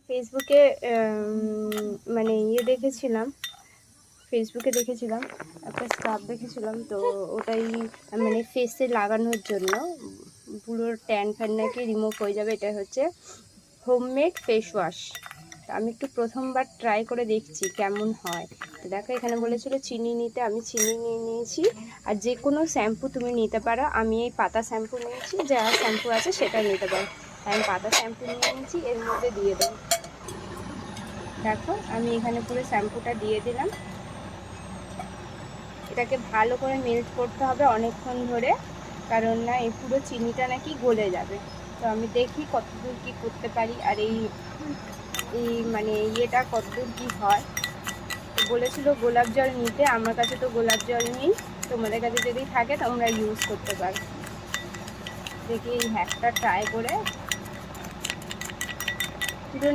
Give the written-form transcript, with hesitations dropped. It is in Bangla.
ফেসবুকে মানে ফেসবুকে দেখেছিলাম একটা স্ক্রাব দেখেছিলাম, তো ওটাই মানে ফেসে লাগানোর জন্য পুরো ট্যান ফ্যান নাকি রিমুভ হয়ে যাবে। এটা হচ্ছে হোমমেড ফেস ওয়াশ। আমি একটু প্রথমবার ট্রাই করে দেখছি কেমন হয়। তো দেখো এখানে বলেছিল চিনি নিতে, আমি চিনি নিয়ে নিয়েছি। আর যে কোনো শ্যাম্পু তুমি নিতে পারো, আমি এই পাতা শ্যাম্পু নিয়েছি, যা শ্যাম্পু আছে সেটা নিতে পারো। আমি পাতা শ্যাম্পু নিয়ে নিয়েছি, এর মধ্যে দিয়ে দেবো। দেখো আমি এখানে পুরো শ্যাম্পুটা দিয়ে দিলাম। এটাকে ভালো করে মেল্ট করতে হবে অনেকক্ষণ ধরে, কারণ না এই পুরো চিনিটা নাকি গলে যাবে। তো আমি দেখি কতদূর কি করতে পারি, আর এই মানে ইয়েটা কতদূর কি হয়। তো বলেছিল গোলাপ জল নিতে, আমার কাছে তো গোলাপ জল নেই, তোমাদের কাছে যদি থাকে তোমরা ইউজ করতে পারো। দেখি এই হ্যাকটা ট্রাই করে পুরো